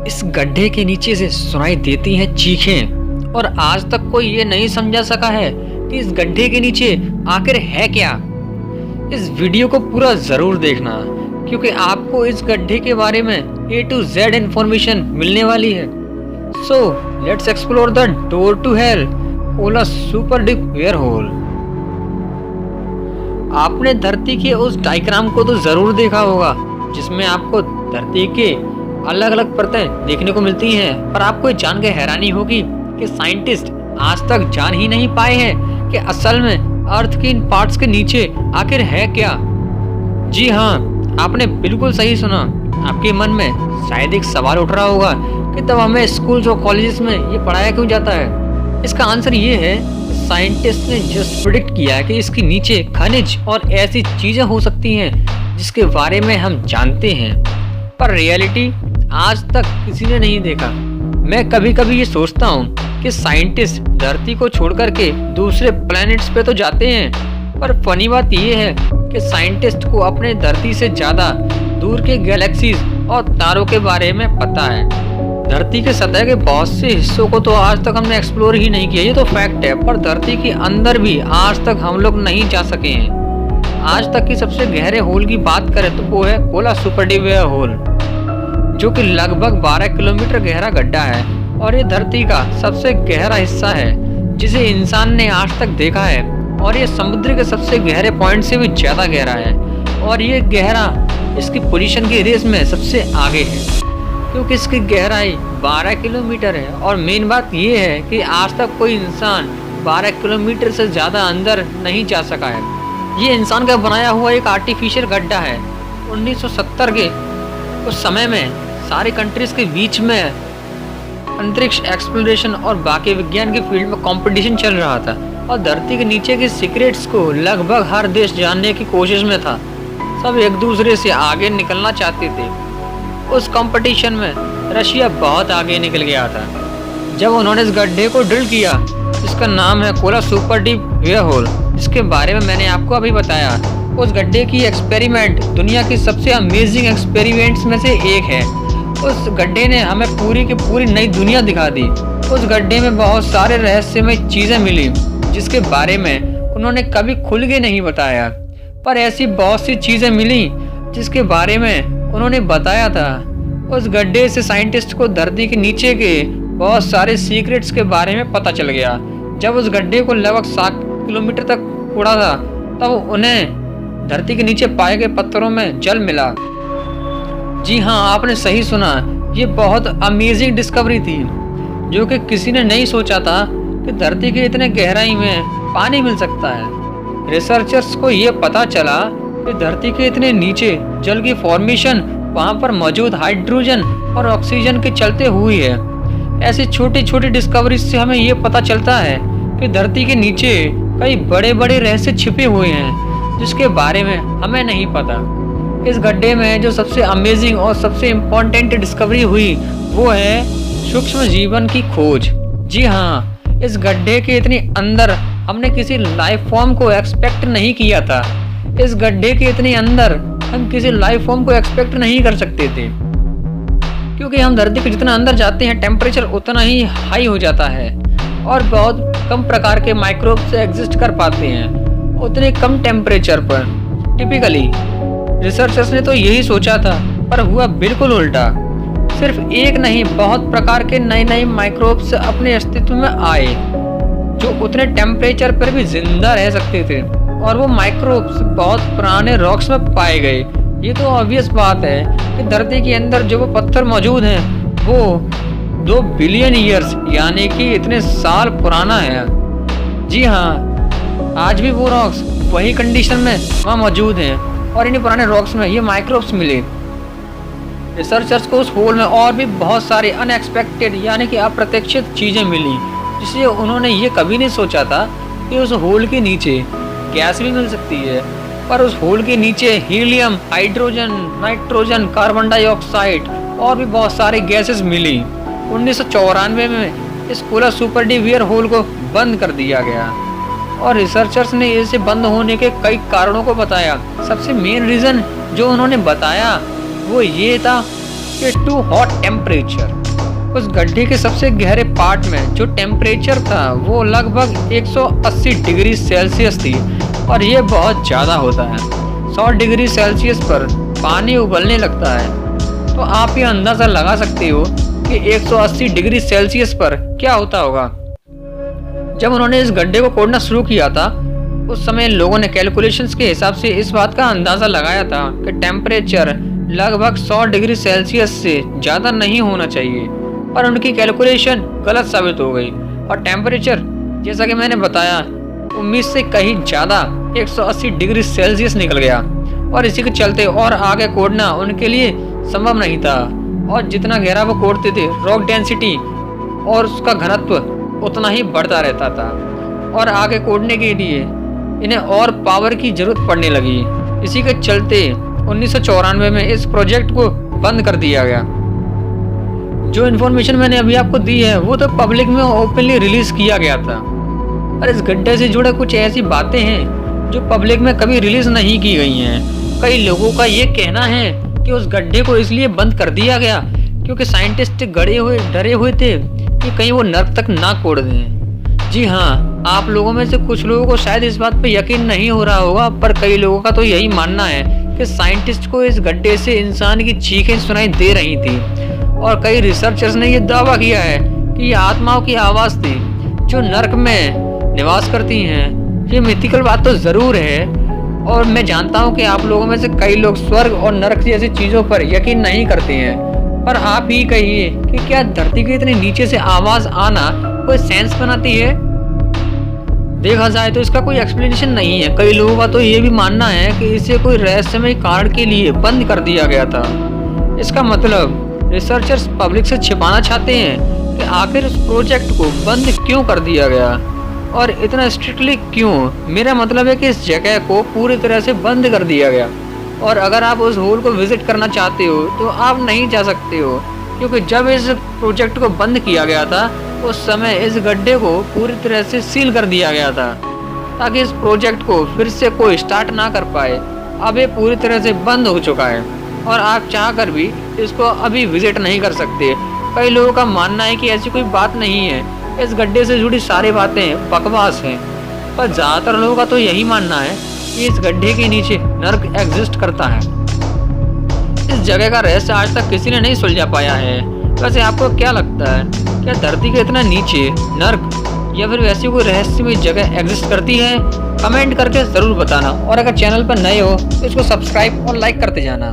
इस गड्ढे के नीचे से सुनाई देती हैं चीखें और आज तक कोई ये नहीं समझा सका है कि इस गड्ढे के नीचे आखिर है क्या। इस वीडियो को पूरा जरूर देखना क्योंकि आपको इस गड्ढे के बारे में A to Z इंफॉर्मेशन मिलने वाली है। So let's explore the door to hell, Kola super deep where hole. आपने धरती के उस डायग्राम को तो जरूर देखा होगा जिसमें आपको धरती के अलग अलग परतें देखने को मिलती हैं, पर आपको ये जान के हैरानी होगी कि साइंटिस्ट आज तक जान ही नहीं पाए हैं कि असल में अर्थ के इन पार्ट्स के नीचे आखिर है क्या। जी हाँ, आपने बिल्कुल सही सुना। आपके मन में शायद एक सवाल उठ रहा होगा कि तब हमें स्कूल्स और कॉलेजेस में ये पढ़ाया क्यों जाता है। इसका आंसर ये है, साइंटिस्ट ने जस्ट प्रिडिक्ट किया है कि इसके नीचे खनिज और ऐसी चीजें हो सकती हैं जिसके बारे में हम जानते हैं, पर रियलिटी आज तक किसी ने नहीं देखा। मैं कभी कभी ये सोचता हूँ कि साइंटिस्ट धरती को छोड़ करके दूसरे प्लैनेट्स पे तो जाते हैं, पर फनी बात ये है कि साइंटिस्ट को अपने धरती से ज्यादा दूर के गैलेक्सीज और तारों के बारे में पता है। धरती के सतह के बहुत से हिस्सों को तो आज तक हमने एक्सप्लोर ही नहीं किया, ये तो फैक्ट है, पर धरती के अंदर भी आज तक हम लोग नहीं जा सके हैं। आज तक की सबसे गहरे होल की बात करें तो वो है Kola super deep where hole, जो कि लगभग 12 किलोमीटर गहरा गड्ढा है और ये धरती का सबसे गहरा हिस्सा है जिसे इंसान ने आज तक देखा है, और ये समुद्र के सबसे गहरे पॉइंट से भी ज्यादा गहरा है और ये गहरा इसकी पोजीशन की रेस में सबसे आगे है क्योंकि इसकी गहराई 12 किलोमीटर है। और मेन बात ये है कि आज तक कोई इंसान 12 किलोमीटर से ज़्यादा अंदर नहीं जा सका है। ये इंसान का बनाया हुआ एक आर्टिफिशियल गड्ढा है। 1970 के उस समय में सारी कंट्रीज के बीच में अंतरिक्ष एक्सप्लोरेशन और बाकी विज्ञान के फील्ड में कंपटीशन चल रहा था और धरती के नीचे के सीक्रेट्स को लगभग हर देश जानने की कोशिश में था। सब एक दूसरे से आगे निकलना चाहते थे। उस कंपटीशन में रशिया बहुत आगे निकल गया था जब उन्होंने इस गड्ढे को ड्रिल किया जिसका नाम है Kola super deep where hole, जिसके बारे में मैंने आपको अभी बताया। उस गड्ढे की एक्सपेरिमेंट दुनिया की सबसे अमेजिंग एक्सपेरिमेंट्स में से एक है। उस गड्ढे ने हमें पूरी की पूरी नई दुनिया दिखा दी। उस गड्ढे में बहुत सारे रहस्यमय चीजें मिली जिसके बारे में उन्होंने कभी खुल के नहीं बताया, पर ऐसी बहुत सी चीजें मिली जिसके बारे में उन्होंने बताया था। उस गड्ढे से साइंटिस्ट को धरती के नीचे के बहुत सारे सीक्रेट्स के बारे में पता चल गया। जब उस गड्ढे को लगभग 7 किलोमीटर तक उड़ा था तब उन्हें धरती के नीचे पाए गए पत्थरों में जल मिला। जी हाँ, आपने सही सुना, ये बहुत अमेजिंग डिस्कवरी थी जो कि किसी ने नहीं सोचा था कि धरती के इतने गहराई में पानी मिल सकता है। रिसर्चर्स को ये पता चला कि धरती के इतने नीचे जल की फॉर्मेशन वहाँ पर मौजूद हाइड्रोजन और ऑक्सीजन के चलते हुई है। ऐसी छोटी छोटी डिस्कवरी से हमें ये पता चलता है कि धरती के नीचे कई बड़े बड़े रहस्य छिपे हुए हैं जिसके बारे में हमें नहीं पता। इस गड्ढे में जो सबसे अमेजिंग और सबसे इम्पोर्टेंट डिस्कवरी हुई वो है सूक्ष्म जीवन की खोज। जी हाँ, इस गड्ढे के इतने अंदर हमने किसी लाइफ फॉर्म को एक्सपेक्ट नहीं किया था। इस गड्ढे के इतने अंदर हम किसी लाइफ फॉर्म को एक्सपेक्ट नहीं कर सकते थे क्योंकि हम धरती के जितना अंदर जाते हैं टेम्परेचर उतना ही हाई हो जाता है और बहुत कम प्रकार के माइक्रोब्स एग्जिस्ट कर पाते हैं उतने कम टेम्परेचर पर। टिपिकली रिसर्चर्स ने तो यही सोचा था, पर हुआ बिल्कुल उल्टा। सिर्फ एक नहीं, बहुत प्रकार के नए नए माइक्रोब्स अपने अस्तित्व में आए जो उतने टेम्परेचर पर भी जिंदा रह सकते थे और वो माइक्रोब्स बहुत पुराने रॉक्स में पाए गए। ये तो ऑब्वियस बात है कि धरती के अंदर जो वो पत्थर मौजूद हैं वो 2 बिलियन ईयर्स यानी कि इतने साल पुराना है। जी हाँ, आज भी वो रॉक्स वही कंडीशन में वहाँ मौजूद हैं और इन्हीं पुराने रॉक्स में ये माइक्रोब्स मिले। रिसर्चर्स को उस होल में और भी बहुत सारे अनएक्सपेक्टेड यानी कि अप्रत्याशित चीज़ें मिली जिससे उन्होंने ये कभी नहीं सोचा था कि उस होल के नीचे गैस भी मिल सकती है। पर उस होल के नीचे helium, hydrogen, nitrogen, carbon dioxide और भी बहुत सारे गैसेस मिली। 1994 में इस Kola super deep where hole को बंद कर दिया गया और रिसर्चर्स ने इसे बंद होने के कई कारणों को बताया। सबसे मेन रीज़न जो उन्होंने बताया वो ये था कि टू हॉट टेम्परेचर। उस गड्ढे के सबसे गहरे पार्ट में जो टेम्परेचर था वो लगभग 180 डिग्री सेल्सियस थी और ये बहुत ज़्यादा होता है। 100 डिग्री सेल्सियस पर पानी उबलने लगता है, तो आप ये अंदाज़ा लगा सकते हो कि 180 डिग्री सेल्सियस पर क्या होता होगा। जब उन्होंने इस गड्ढे को खोदना शुरू किया था उस समय लोगों ने कैलकुलेशंस के हिसाब से इस बात का अंदाज़ा लगाया था कि टेम्परेचर लगभग 100 डिग्री सेल्सियस से ज़्यादा नहीं होना चाहिए, पर उनकी कैलकुलेशन गलत साबित हो गई और टेम्परेचर जैसा कि मैंने बताया उम्मीद से कहीं ज़्यादा 180 डिग्री सेल्सियस निकल गया और इसी के चलते और आगे खोदना उनके लिए संभव नहीं था। और जितना गहरा वो खोदते थे रॉक डेंसिटी और उसका घनत्व उतना ही बढ़ता रहता था और आगे खोदने के लिए इन्हें और पावर की जरूरत पड़ने लगी। इसी के चलते 1994 में इस प्रोजेक्ट को बंद कर दिया गया। जो इन्फॉर्मेशन मैंने अभी आपको दी है वो तो पब्लिक में ओपनली रिलीज किया गया था, और इस गड्ढे से जुड़े कुछ ऐसी बातें हैं जो पब्लिक में कभी रिलीज नहीं की गई हैं। कई लोगों का ये कहना है कि उस गड्ढे को इसलिए बंद कर दिया गया क्योंकि साइंटिस्ट डरे हुए थे कि कहीं वो नर्क तक ना कोड़ दें। जी हाँ, आप लोगों में से कुछ लोगों को शायद इस बात पे यकीन नहीं हो रहा होगा, पर कई लोगों का तो यही मानना है कि साइंटिस्ट को इस गड्ढे से इंसान की चीखें सुनाई दे रही थी और कई रिसर्चर्स ने यह दावा किया है कि ये आत्माओं की आवाज़ थी जो नर्क में निवास करती हैं। ये मिथिकल बात तो ज़रूर है और मैं जानता हूँ कि आप लोगों में से कई लोग स्वर्ग और नर्क जैसी चीज़ों पर यकीन नहीं करते हैं, पर आप ही कहिए कि क्या धरती के इतने नीचे से आवाज़ आना कोई सेंस बनाती है? देखा जाए तो इसका कोई एक्सप्लेनेशन नहीं है। कई लोगों का तो ये भी मानना है कि इसे कोई रहस्यमय कारण के लिए बंद कर दिया गया था। इसका मतलब रिसर्चर्स पब्लिक से छिपाना चाहते हैं कि आखिर इस प्रोजेक्ट को बंद क्यों कर दिया गया और इतना स्ट्रिक्टली क्यों। मेरा मतलब है कि इस जगह को पूरी तरह से बंद कर दिया गया और अगर आप उस होल को विजिट करना चाहते हो तो आप नहीं जा सकते हो, क्योंकि जब इस प्रोजेक्ट को बंद किया गया था उस समय इस गड्ढे को पूरी तरह से सील कर दिया गया था ताकि इस प्रोजेक्ट को फिर से कोई स्टार्ट ना कर पाए। अब ये पूरी तरह से बंद हो चुका है और आप चाह कर भी इसको अभी विजिट नहीं कर सकते। कई लोगों का मानना है कि ऐसी कोई बात नहीं है, इस गड्ढे से जुड़ी सारी बातें बकवास हैं, पर ज़्यादातर लोगों का तो यही मानना है कि इस गड्ढे के नीचे नर्क एग्जिस्ट करता है। इस जगह का रहस्य आज तक किसी ने नहीं सुलझा पाया है। वैसे आपको क्या लगता है, क्या धरती के इतना नीचे नर्क या फिर वैसी कोई रहस्यमय जगह एग्जिस्ट करती है? कमेंट करके ज़रूर बताना और अगर चैनल पर नए हो तो इसको सब्सक्राइब और लाइक करते जाना।